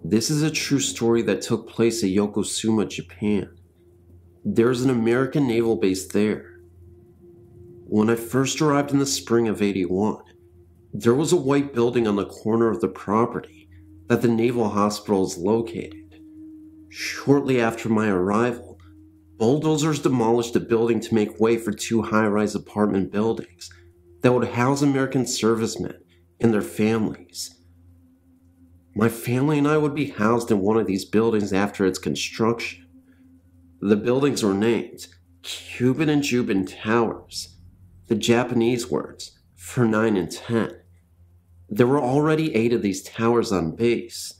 This is a true story that took place at Yokosuka, Japan. There's an American naval base there. When I first arrived in the spring of '81, there was a white building on the corner of the property that the naval hospital is located. Shortly after my arrival, bulldozers demolished the building to make way for two high-rise apartment buildings that would house American servicemen and their families. My family and I would be housed in one of these buildings after its construction. The buildings were named Cuban and Juban Towers, the Japanese words for 9 and 10. There were already 8 of these towers on base.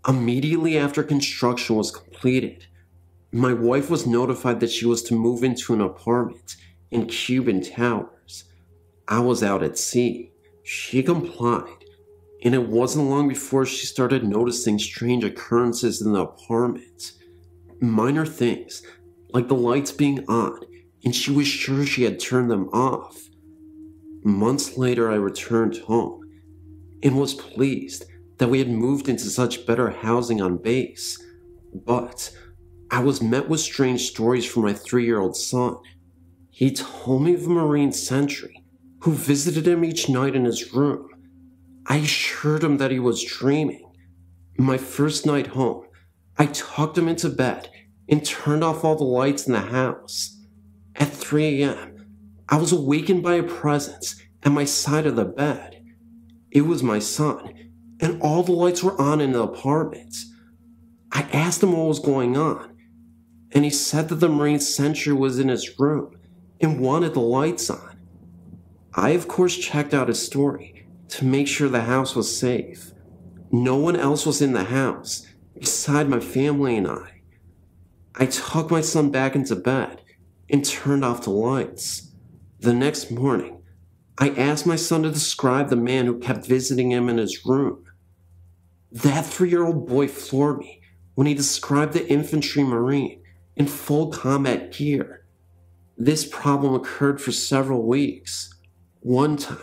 Immediately after construction was completed, my wife was notified that she was to move into an apartment in Cuban Towers. I was out at sea. She complied, and it wasn't long before she started noticing strange occurrences in the apartment. Minor things, like the lights being on, and she was sure she had turned them off. Months later, I returned home and was pleased that we had moved into such better housing on base. But I was met with strange stories from my 3-year-old son. He told me of a Marine sentry who visited him each night in his room. I assured him that he was dreaming. My first night home, I tucked him into bed and turned off all the lights in the house. At 3 a.m., I was awakened by a presence at my side of the bed. It was my son, and all the lights were on in the apartment. I asked him what was going on, and he said that the Marine sentry was in his room and wanted the lights on. I, of course, checked out his story to make sure the house was safe. No one else was in the house beside my family and I. I took my son back into bed and turned off the lights. The next morning, I asked my son to describe the man who kept visiting him in his room. That 3-year-old boy floored me when he described the infantry marine in full combat gear. This problem occurred for several weeks. One time,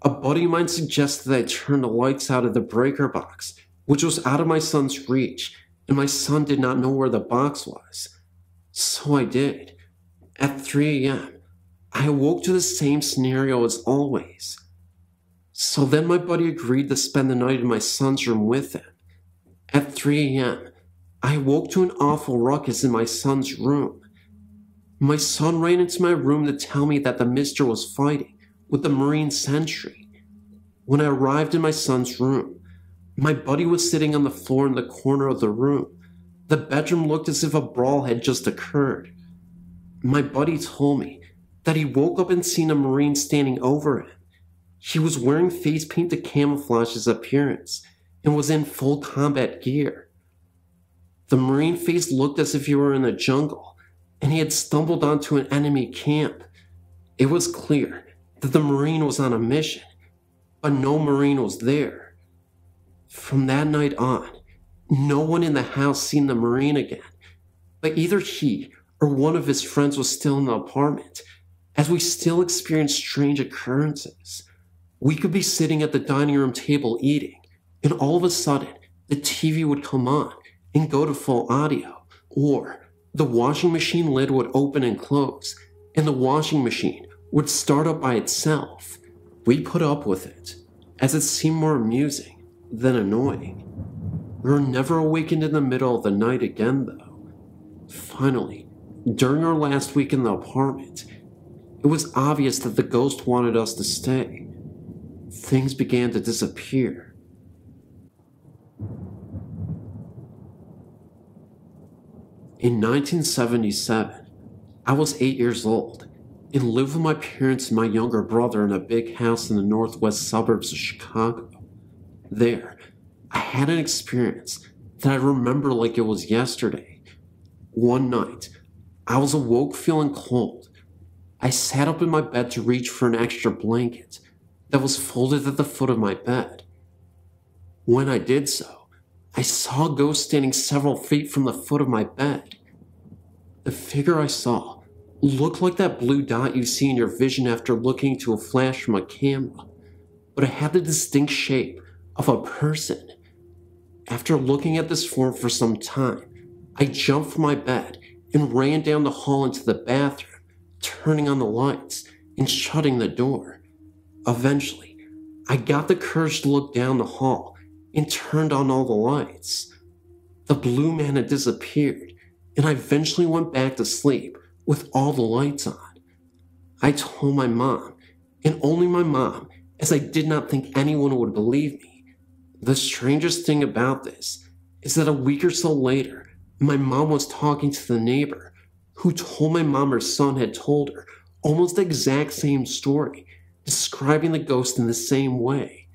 a buddy of mine suggested that I turn the lights out of the breaker box, which was out of my son's reach, and my son did not know where the box was. So I did. At 3 a.m., I awoke to the same scenario as always. So then my buddy agreed to spend the night in my son's room with him. At 3 a.m., I awoke to an awful ruckus in my son's room. My son ran into my room to tell me that the mister was fighting with the Marine sentry. When I arrived in my son's room, my buddy was sitting on the floor in the corner of the room. The bedroom looked as if a brawl had just occurred. My buddy told me that he woke up and seen a Marine standing over him. He was wearing face paint to camouflage his appearance and was in full combat gear. The Marine face looked as if he were in the jungle and he had stumbled onto an enemy camp. It was clear that the Marine was on a mission, but no Marine was there. From that night on, no one in the house seen the Marine again, but either he or one of his friends was still in the apartment, as we still experienced strange occurrences. We could be sitting at the dining room table eating, and all of a sudden, the TV would come on and go to full audio, or the washing machine lid would open and close, and the washing machine would start up by itself. We put up with it, as it seemed more amusing than annoying. We were never awakened in the middle of the night again, though. Finally, during our last week in the apartment, it was obvious that the ghost wanted us to stay. Things began to disappear. In 1977, I was 8 years old and lived with my parents and my younger brother in a big house in the northwest suburbs of Chicago. There, I had an experience that I remember like it was yesterday. One night, I was awoke feeling cold. I sat up in my bed to reach for an extra blanket that was folded at the foot of my bed. When I did so, I saw a ghost standing several feet from the foot of my bed. The figure I saw Looked like that blue dot you see in your vision after looking into a flash from a camera, but it had the distinct shape of a person. After looking at this form for some time, I jumped from my bed and ran down the hall into the bathroom, turning on the lights and shutting the door. Eventually, I got the courage to look down the hall and turned on all the lights. The blue man had disappeared, and I eventually went back to sleep with all the lights on. I told my mom, and only my mom, as I did not think anyone would believe me. The strangest thing about this is that a week or so later, my mom was talking to the neighbor, who told my mom her son had told her almost the exact same story, describing the ghost in the same way.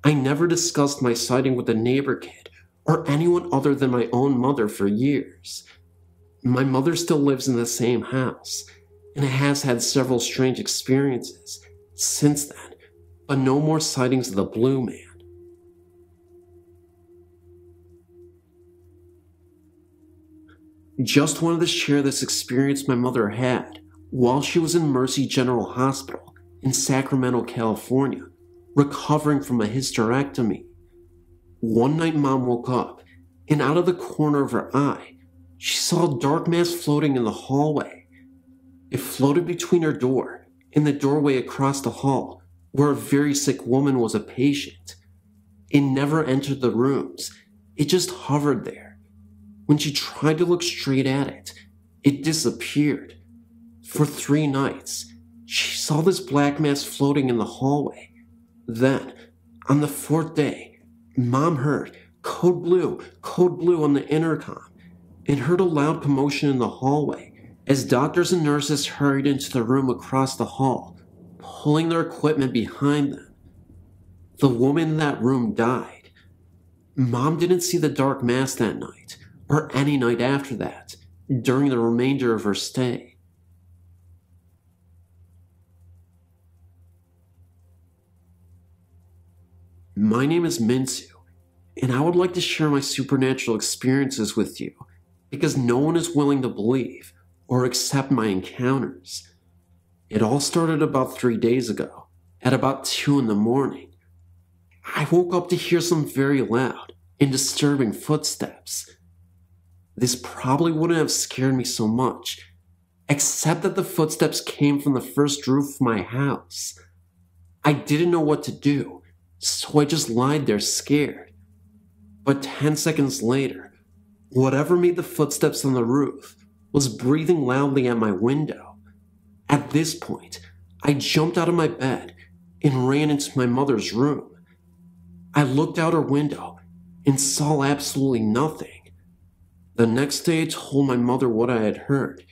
I never discussed my sighting with the neighbor kid or anyone other than my own mother for years. My mother still lives in the same house, and has had several strange experiences since then, but no more sightings of the blue man. Just wanted to share this experience my mother had while she was in Mercy General Hospital in Sacramento, California, recovering from a hysterectomy. One night Mom woke up, and out of the corner of her eye, she saw a dark mass floating in the hallway. It floated between her door and the doorway across the hall, where a very sick woman was a patient. It never entered the rooms, it just hovered there. When she tried to look straight at it, it disappeared. For 3 nights, she saw this black mass floating in the hallway. Then, on the 4th day, Mom heard code blue on the intercom, and heard a loud commotion in the hallway as doctors and nurses hurried into the room across the hall, pulling their equipment behind them. The woman in that room died. Mom didn't see the dark mass that night, or any night after that, during the remainder of her stay. My name is Minsu, and I would like to share my supernatural experiences with you, because no one is willing to believe or accept my encounters. It all started about 3 days ago, at about 2 in the morning. I woke up to hear some very loud and disturbing footsteps. This probably wouldn't have scared me so much, except that the footsteps came from the first roof of my house. I didn't know what to do, so I just lied there scared. But 10 seconds later, whatever made the footsteps on the roof was breathing loudly at my window. At this point, I jumped out of my bed and ran into my mother's room. I looked out her window and saw absolutely nothing. The next day I told my mother what I had heard,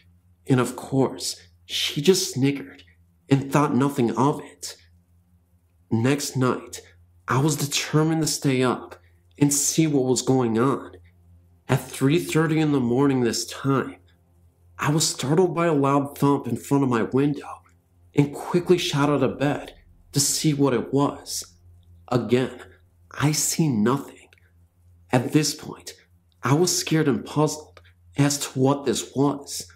and of course, she just snickered and thought nothing of it. Next night, I was determined to stay up and see what was going on. At 3:30 in the morning this time, I was startled by a loud thump in front of my window and quickly shot out of bed to see what it was. Again, I see nothing. At this point, I was scared and puzzled as to what this was.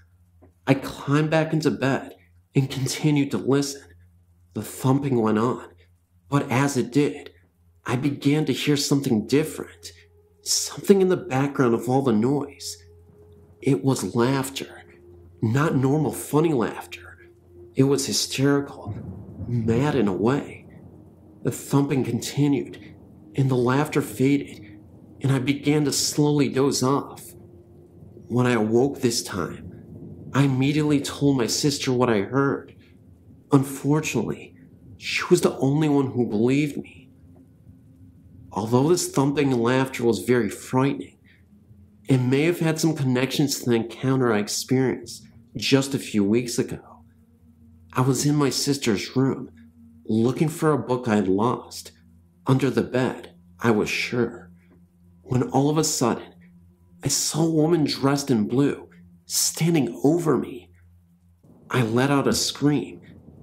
I climbed back into bed and continued to listen. The thumping went on, but as it did, I began to hear something different, something in the background of all the noise. It was laughter. Not normal, funny laughter. It was hysterical, mad in a way. The thumping continued, and the laughter faded, and I began to slowly doze off. When I awoke this time, I immediately told my sister what I heard. Unfortunately, she was the only one who believed me. Although this thumping and laughter was very frightening, it may have had some connections to the encounter I experienced just a few weeks ago. I was in my sister's room, looking for a book I had lost. Under the bed, I was sure. When all of a sudden, I saw a woman dressed in blue, standing over me. I let out a scream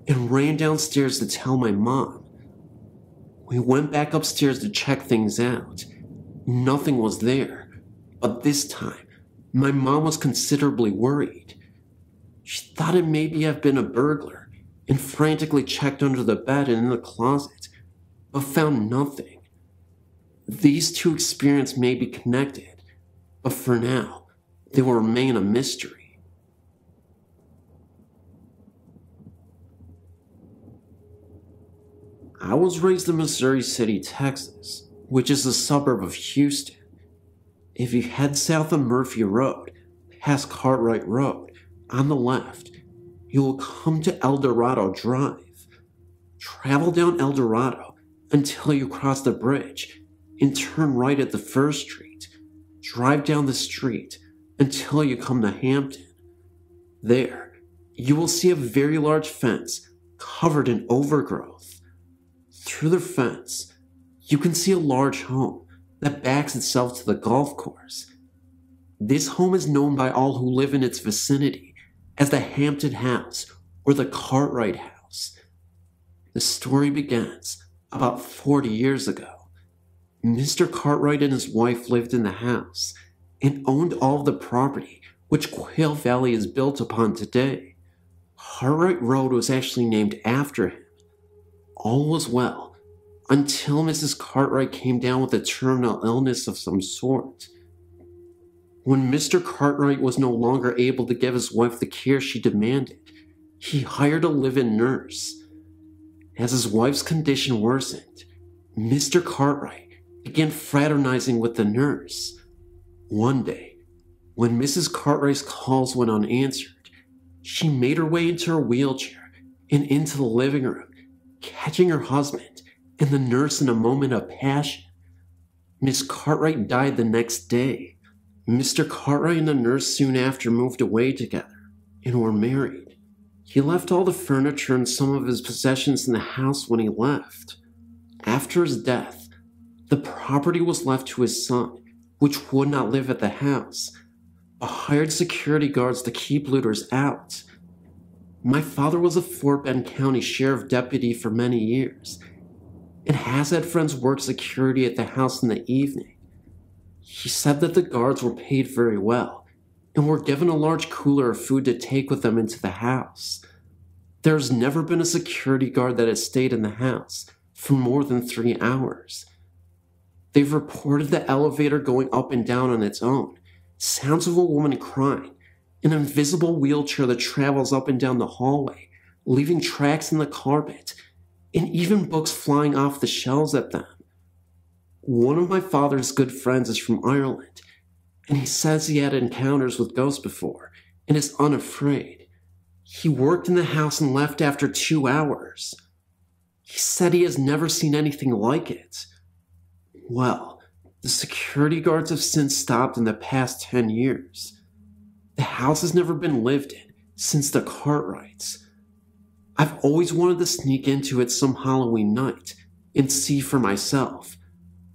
and ran downstairs to tell my mom. We went back upstairs to check things out. Nothing was there, but this time, my mom was considerably worried. She thought it maybe have been a burglar and frantically checked under the bed and in the closet, but found nothing. These two experiences may be connected, but for now, they will remain a mystery. I was raised in Missouri City, Texas, which is a suburb of Houston. If you head south of Murphy Road, past Cartwright Road, on the left, you will come to El Dorado Drive. Travel down El Dorado until you cross the bridge and turn right at the first street. Drive down the street until you come to Hampton. There, you will see a very large fence covered in overgrowth. Through the fence, you can see a large home that backs itself to the golf course. This home is known by all who live in its vicinity as the Hampton House or the Cartwright House. The story begins about 40 years ago. Mr. Cartwright and his wife lived in the house and owned all of the property which Quail Valley is built upon today. Cartwright Road was actually named after him. All was well until Mrs. Cartwright came down with a terminal illness of some sort. When Mr. Cartwright was no longer able to give his wife the care she demanded, he hired a live-in nurse. As his wife's condition worsened, Mr. Cartwright began fraternizing with the nurse. One day, when Mrs. Cartwright's calls went unanswered, she made her way into her wheelchair and into the living room, catching her husband and the nurse in a moment of passion. Miss Cartwright died the next day. Mr. Cartwright and the nurse soon after moved away together and were married. He left all the furniture and some of his possessions in the house when he left. After his death, the property was left to his son, which would not live at the house, but hired security guards to keep looters out. My father was a Fort Bend County Sheriff deputy for many years and has had friends work security at the house in the evening. He said that the guards were paid very well and were given a large cooler of food to take with them into the house. There has never been a security guard that has stayed in the house for more than 3 hours. They've reported the elevator going up and down on its own, sounds of a woman crying, an invisible wheelchair that travels up and down the hallway, leaving tracks in the carpet, and even books flying off the shelves at them. One of my father's good friends is from Ireland, and he says he had encounters with ghosts before and is unafraid. He worked in the house and left after 2 hours. He said he has never seen anything like it. Well, the security guards have since stopped in the past 10 years. The house has never been lived in since the Cartwrights. I've always wanted to sneak into it some Halloween night and see for myself.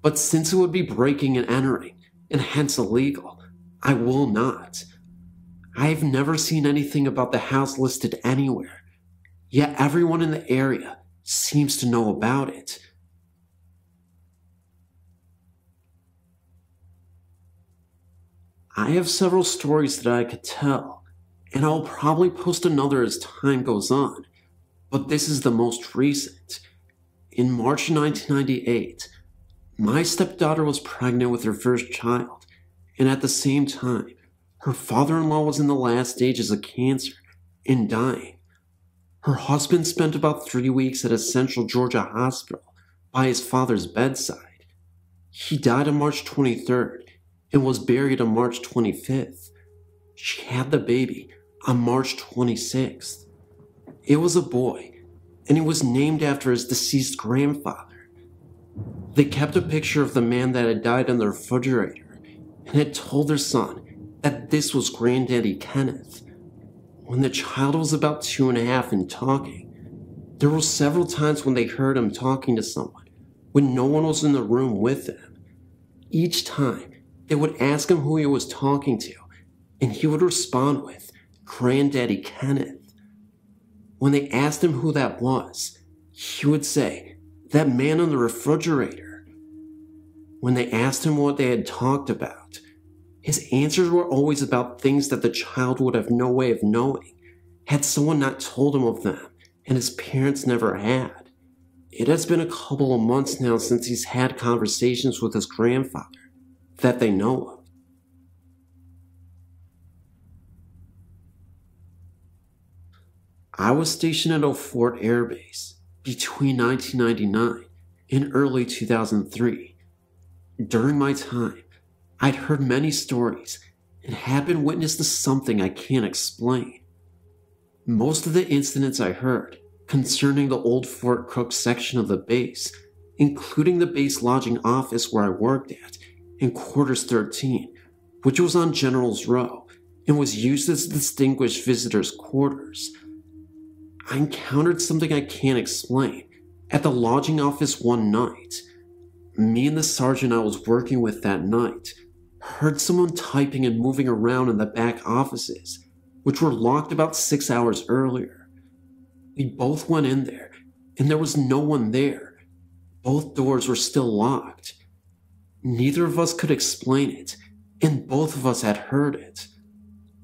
But since it would be breaking and entering, and hence illegal, I will not. I have never seen anything about the house listed anywhere, yet everyone in the area seems to know about it. I have several stories that I could tell, and I'll probably post another as time goes on, but this is the most recent. In March 1998, my stepdaughter was pregnant with her first child, and at the same time, her father-in-law was in the last stages of cancer and dying. Her husband spent about 3 weeks at a Central Georgia hospital by his father's bedside. He died on March 23rd and was buried on March 25th. She had the baby on March 26th. It was a boy, and it was named after his deceased grandfather. They kept a picture of the man that had died on the refrigerator and had told their son that this was Granddaddy Kenneth. When the child was about 2.5 and talking, there were several times when they heard him talking to someone when no one was in the room with him. Each time, they would ask him who he was talking to, and he would respond with, Granddaddy Kenneth. When they asked him who that was, he would say, that man on the refrigerator. When they asked him what they had talked about, his answers were always about things that the child would have no way of knowing, Had someone not told him of them, and his parents never had? It has been a couple of months now since he's had conversations with his grandfather that they know of. I was stationed at Fort Air Base between 1999 and early 2003. During my time, I'd heard many stories and had been witness to something I can't explain. Most of the incidents I heard concerning the old Fort Cook section of the base, including the base lodging office where I worked at, and Quarters 13, which was on General's Row and was used as distinguished visitors' quarters. I encountered something I can't explain at the lodging office one night. Me and the sergeant I was working with that night heard someone typing and moving around in the back offices, which were locked about 6 hours earlier. We both went in there, and there was no one there. Both doors were still locked. Neither of us could explain it, and both of us had heard it.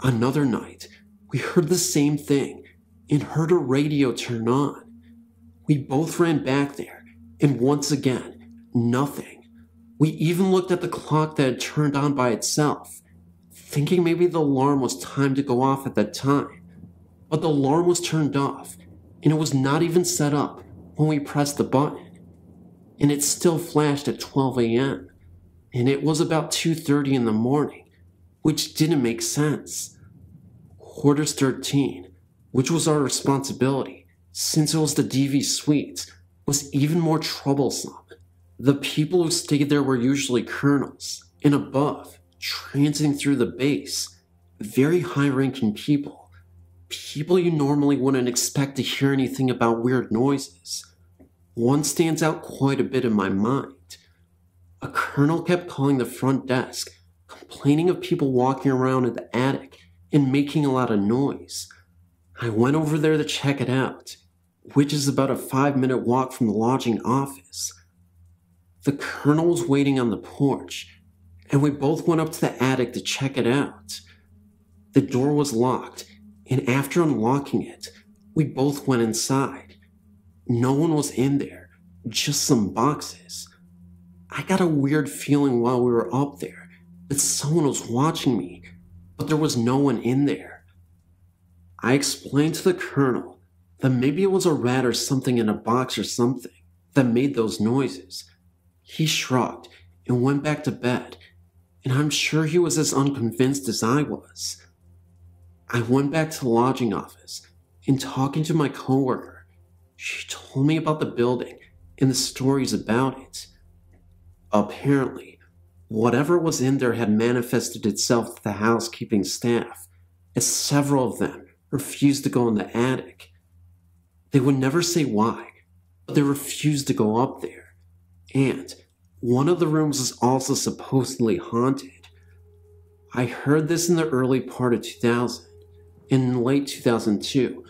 Another night, we heard the same thing and heard a radio turn on. We both ran back there, and once again, nothing. We even looked at the clock that had turned on by itself, thinking maybe the alarm was timed to go off at that time. But the alarm was turned off, and it was not even set up when we pressed the button. And it still flashed at 12 a.m., and it was about 2:30 in the morning, which didn't make sense. Quarters 13, which was our responsibility, since it was the DV suites, was even more troublesome. The people who stayed there were usually colonels, and above, transiting through the base, very high-ranking people. People you normally wouldn't expect to hear anything about weird noises. One stands out quite a bit in my mind. A colonel kept calling the front desk, complaining of people walking around in the attic and making a lot of noise. I went over there to check it out, which is about a 5-minute walk from the lodging office. The colonel was waiting on the porch, and we both went up to the attic to check it out. The door was locked, and after unlocking it, we both went inside. No one was in there, just some boxes. I got a weird feeling while we were up there that someone was watching me, but there was no one in there. I explained to the colonel that maybe it was a rat or something in a box or something that made those noises. He shrugged and went back to bed, and I'm sure he was as unconvinced as I was. I went back to the lodging office, and talking to my coworker, she told me about the building and the stories about it. Apparently, whatever was in there had manifested itself to the housekeeping staff, as several of them refused to go in the attic. They would never say why, but they refused to go up there. And one of the rooms is also supposedly haunted. I heard this in the early part of 2000, and in late 2002,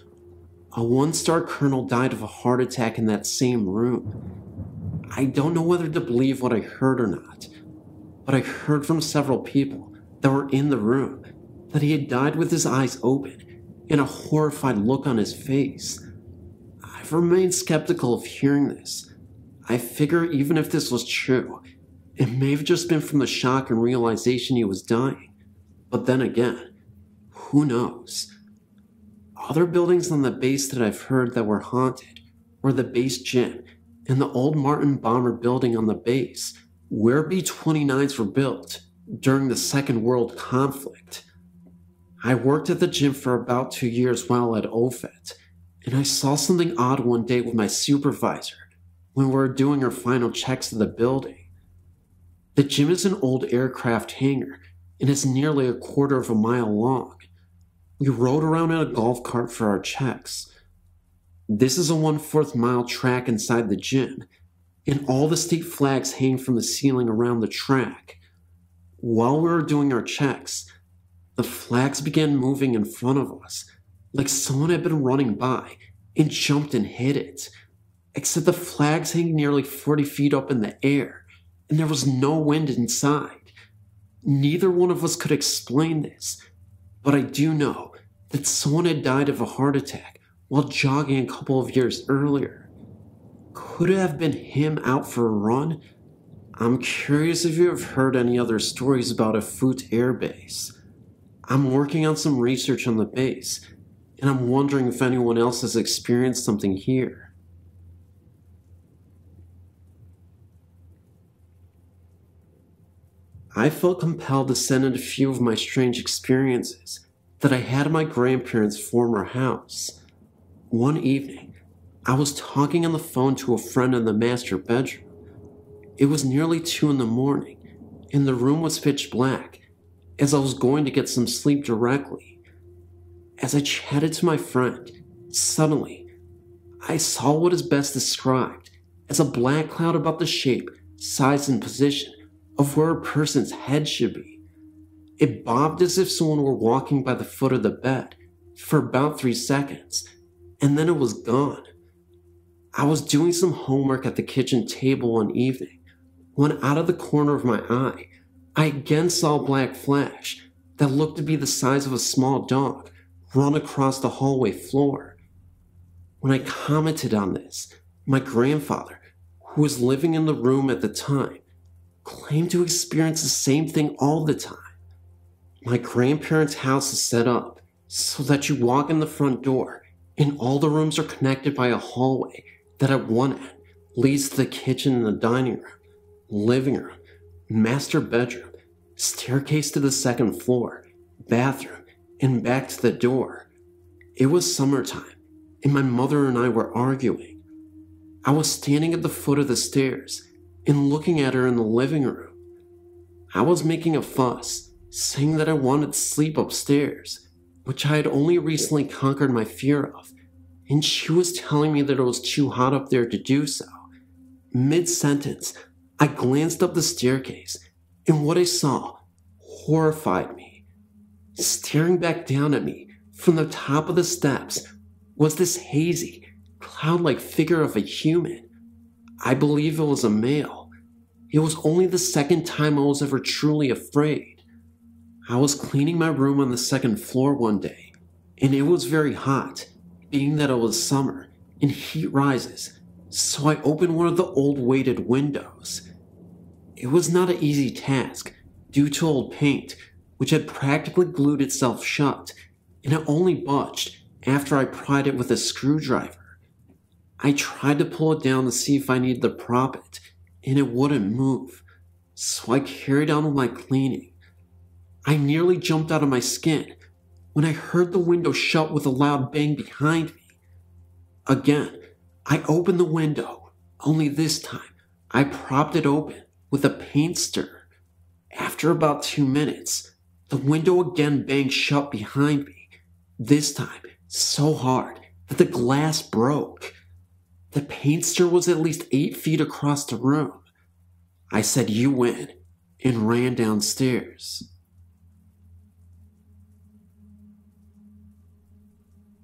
a 1-star colonel died of a heart attack in that same room. I don't know whether to believe what I heard or not, but I heard from several people that were in the room that he had died with his eyes open and a horrified look on his face. I've remained skeptical of hearing this. I figure even if this was true, it may have just been from the shock and realization he was dying. But then again, who knows? Other buildings on the base that I've heard that were haunted were the base gym and the old Martin Bomber building on the base, where B-29s were built during the Second World Conflict. I worked at the gym for about 2 years while at OFET, and I saw something odd one day with my supervisor when we were doing our final checks of the building. The gym is an old aircraft hangar and is nearly a quarter of a mile long. We rode around in a golf cart for our checks. This is a 1/4 mile track inside the gym, and all the state flags hang from the ceiling around the track. While we were doing our checks, the flags began moving in front of us, like someone had been running by and jumped and hit it. Except the flags hang nearly 40 feet up in the air, and there was no wind inside. Neither one of us could explain this, but I do know that someone had died of a heart attack while jogging a couple of years earlier. Could it have been him out for a run? I'm curious if you have heard any other stories about a Foot Air Base. I'm working on some research on the base, and I'm wondering if anyone else has experienced something here. I felt compelled to send in a few of my strange experiences that I had at my grandparents' former house. One evening, I was talking on the phone to a friend in the master bedroom. It was nearly 2 in the morning, and the room was pitch black, as I was going to get some sleep directly. As I chatted to my friend, suddenly, I saw what is best described as a black cloud about the shape, size, and position of where a person's head should be. It bobbed as if someone were walking by the foot of the bed for about 3 seconds, and then it was gone. I was doing some homework at the kitchen table one evening when out of the corner of my eye, I again saw a black flash that looked to be the size of a small dog run across the hallway floor. When I commented on this, my grandfather, who was living in the room at the time, claimed to experience the same thing all the time. My grandparents' house is set up so that you walk in the front door and all the rooms are connected by a hallway that at one end leads to the kitchen and the dining room, living room, master bedroom, staircase to the second floor, bathroom, and back to the door. It was summertime, and my mother and I were arguing. I was standing at the foot of the stairs and looking at her in the living room. I was making a fuss, saying that I wanted to sleep upstairs, which I had only recently conquered my fear of, and she was telling me that it was too hot up there to do so. Mid-sentence, I glanced up the staircase, and what I saw horrified me. Staring back down at me from the top of the steps was this hazy, cloud-like figure of a human. I believe it was a male. It was only the second time I was ever truly afraid. I was cleaning my room on the second floor one day, and it was very hot, being that it was summer and heat rises, so I opened one of the old weighted windows. It was not an easy task due to old paint, which had practically glued itself shut, and it only budged after I pried it with a screwdriver. I tried to pull it down to see if I needed to prop it, and it wouldn't move, so I carried on with my cleaning. I nearly jumped out of my skin when I heard the window shut with a loud bang behind me. Again, I opened the window, only this time I propped it open with a paint stirrer. After about 2 minutes, the window again banged shut behind me, this time so hard that the glass broke. The paint stirrer was at least 8 feet across the room. I said, "You win," and ran downstairs.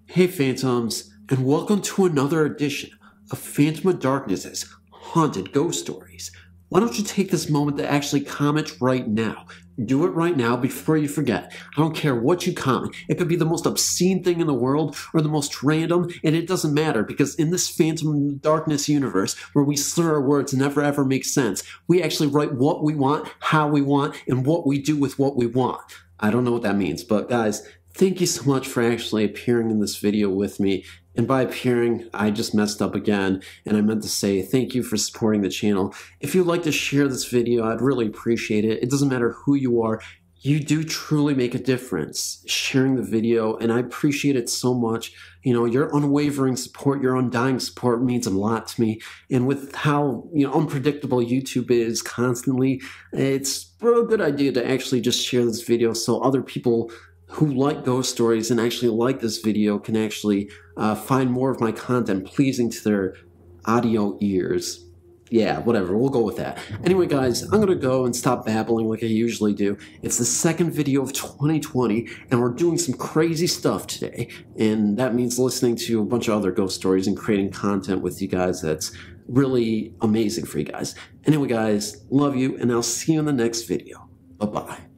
Hey Phantoms, and welcome to another edition of Phantom of Darkness's Haunted Ghost Stories. Why don't you take this moment to actually comment right now? Do it right now before you forget. I don't care what you comment. It could be the most obscene thing in the world or the most random, and it doesn't matter because in this Phantom of Darkness universe where we slur our words and never ever make sense, we actually write what we want, how we want, and what we do with what we want. I don't know what that means, but guys, thank you so much for actually appearing in this video with me. And by appearing, I just messed up again, and I meant to say thank you for supporting the channel. If you'd like to share this video, I'd really appreciate it. It doesn't matter who you are, you do truly make a difference sharing the video, and I appreciate it so much. You know, your unwavering support, your undying support means a lot to me. And with how, unpredictable YouTube is constantly, it's a good idea to actually just share this video so other people who like ghost stories and actually like this video can actually find more of my content pleasing to their audio ears. Yeah, whatever, we'll go with that. Anyway, guys, I'm gonna go and stop babbling like I usually do. It's the second video of 2020, and we're doing some crazy stuff today, and that means listening to a bunch of other ghost stories and creating content with you guys that's really amazing for you guys. Anyway, guys, love you, and I'll see you in the next video. Bye-bye.